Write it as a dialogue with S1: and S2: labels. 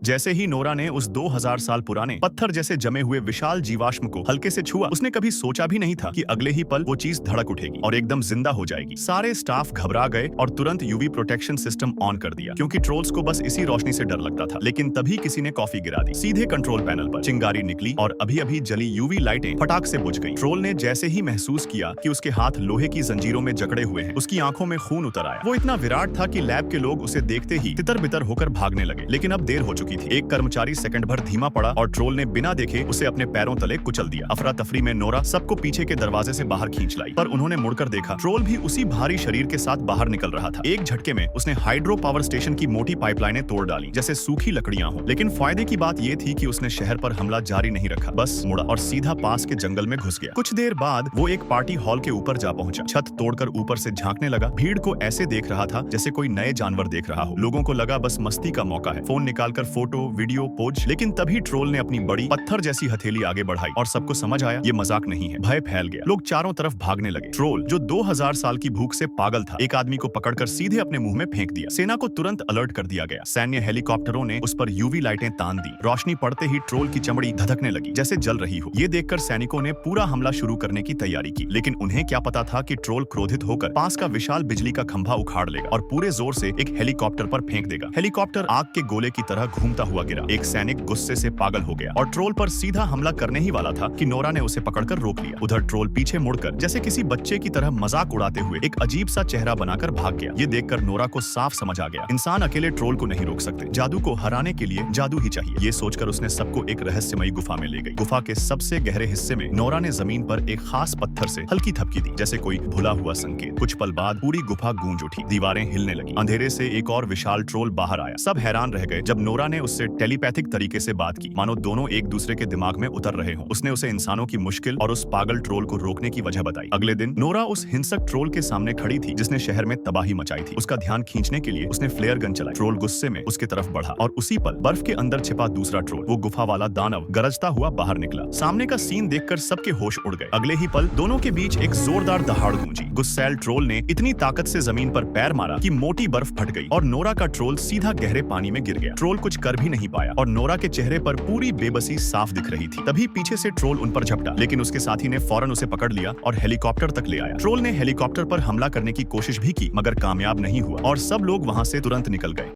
S1: जैसे ही नोरा ने उस 2000 साल पुराने पत्थर जैसे जमे हुए विशाल जीवाश्म को हल्के से छुआ, उसने कभी सोचा भी नहीं था कि अगले ही पल वो चीज धड़क उठेगी और एकदम जिंदा हो जाएगी। सारे स्टाफ घबरा गए और तुरंत यूवी प्रोटेक्शन सिस्टम ऑन कर दिया, क्योंकि ट्रोल्स को बस इसी रोशनी से डर लगता था। लेकिन तभी किसी ने कॉफी गिरा दी। सीधे कंट्रोल पैनल पर चिंगारी निकली और अभी अभी जली यूवी लाइटें फटाक से बुझ गईं। ट्रोल ने जैसे ही महसूस किया कि उसके हाथ लोहे की जंजीरों में जकड़े हुए हैं, उसकी आंखों में खून उतर आया। वो इतना विराट था कि लैब के लोग उसे देखते ही तितर-बितर होकर भागने लगे। लेकिन अब देर हो चुकी थी। एक कर्मचारी सेकंड भर धीमा पड़ा और ट्रोल ने बिना देखे उसे अपने पैरों तले कुचल दिया। अफरा तफरी में नोरा सबको पीछे के दरवाजे से बाहर खींच लाई, पर उन्होंने मुड़कर देखा, ट्रोल भी उसी भारी शरीर के साथ बाहर निकल रहा था। एक झटके में उसने हाइड्रो पावर स्टेशन की मोटी पाइपलाइनें तोड़ डाली, जैसे सूखी लकड़ियां हों। लेकिन फायदे की बात यह थी कि उसने शहर पर हमला जारी नहीं रखा, बस मुड़ा और सीधा पास के जंगल में घुस गया। कुछ देर बाद वो एक पार्टी हॉल के ऊपर जा पहुंचा। छत तोड़कर ऊपर से झांकने लगा। भीड़ को ऐसे देख रहा था जैसे कोई नए जानवर देख रहा हो। लोगों को लगा बस मस्ती का मौका है। फोन निकालकर फोटो वीडियो पोज। लेकिन तभी ट्रोल ने अपनी बड़ी पत्थर जैसी हथेली आगे बढ़ाई और सबको समझ आया ये मजाक नहीं है। भय फैल गया। लोग चारों तरफ भागने लगे। ट्रोल, जो 2000 साल की भूख से पागल था, एक आदमी को पकड़कर सीधे अपने मुंह में फेंक दिया। सेना को तुरंत अलर्ट कर दिया गया। सैन्य हेलीकॉप्टरों ने उस पर यूवी लाइटें तान दी। रोशनी पड़ते ही ट्रोल की चमड़ी धधकने लगी, जैसे जल रही हो। ये देखकर सैनिकों ने पूरा हमला शुरू करने की तैयारी की। लेकिन उन्हें क्या पता था कि ट्रोल क्रोधित होकर पास का विशाल बिजली का खंभा उखाड़ लेगा और पूरे जोर से एक हेलीकॉप्टर पर फेंक देगा। हेलीकॉप्टर आग के गोले की तरह घूमता हुआ गिरा। एक सैनिक गुस्से से पागल हो गया और ट्रोल पर सीधा हमला करने ही वाला था कि नोरा ने उसे पकड़कर रोक लिया। उधर ट्रोल पीछे मुड़कर जैसे किसी बच्चे की तरह मजाक उड़ाते हुए एक अजीब सा चेहरा बनाकर भाग गया। ये देखकर नोरा को साफ समझ आ गया, इंसान अकेले ट्रोल को नहीं रोक सकते। जादू को हराने के लिए जादू ही चाहिए। ये सोचकर उसने सबको एक रहस्यमयी गुफा में ले गई। गुफा के सबसे गहरे हिस्से में नोरा ने जमीन पर एक खास पत्थर से हल्की थपकी दी, जैसे कोई भुला हुआ संकेत। कुछ पल बाद पूरी गुफा गूंज उठी। दीवारें हिलने लगी। अंधेरे से एक और विशाल ट्रोल बाहर आया। सब हैरान रह गए जब नोरा ने उससे टेलीपैथिक तरीके से बात की, मानो दोनों एक दूसरे के दिमाग में उतर रहे हों। उसने उसे इंसानों की मुश्किल और उस पागल ट्रोल को रोकने की वजह बताई। अगले दिन नोरा उस हिंसक ट्रोल के सामने खड़ी थी जिसने शहर में तबाही मचाई थी। उसका ध्यान खींचने के लिए उसने फ्लेयर गन चलाई। ट्रोल गुस्से में उसके तरफ बढ़ा और उसी पल बर्फ के अंदर छिपा दूसरा ट्रोल, वो गुफा वाला दानव, गरजता हुआ बाहर निकला। सामने का सीन देखकर सबके होश उड़ गए। अगले ही पल दोनों के बीच एक जोरदार दहाड़ गूंजी। गुस्सैल ट्रोल ने इतनी ताकत से जमीन पर पैर मारा कि मोटी बर्फ फट गई और नोरा का ट्रोल सीधा गहरे पानी में गिर गया। ट्रोल कुछ कर भी नहीं पाया और नोरा के चेहरे पर पूरी बेबसी साफ दिख रही थी। तभी पीछे से ट्रोल उन पर झपटा, लेकिन उसके साथी ने फौरन उसे पकड़ लिया और हेलीकॉप्टर तक ले आया। ट्रोल ने हेलीकॉप्टर पर हमला करने की कोशिश भी की, मगर कामयाब नहीं हुआ और सब लोग वहां से तुरंत निकल गए।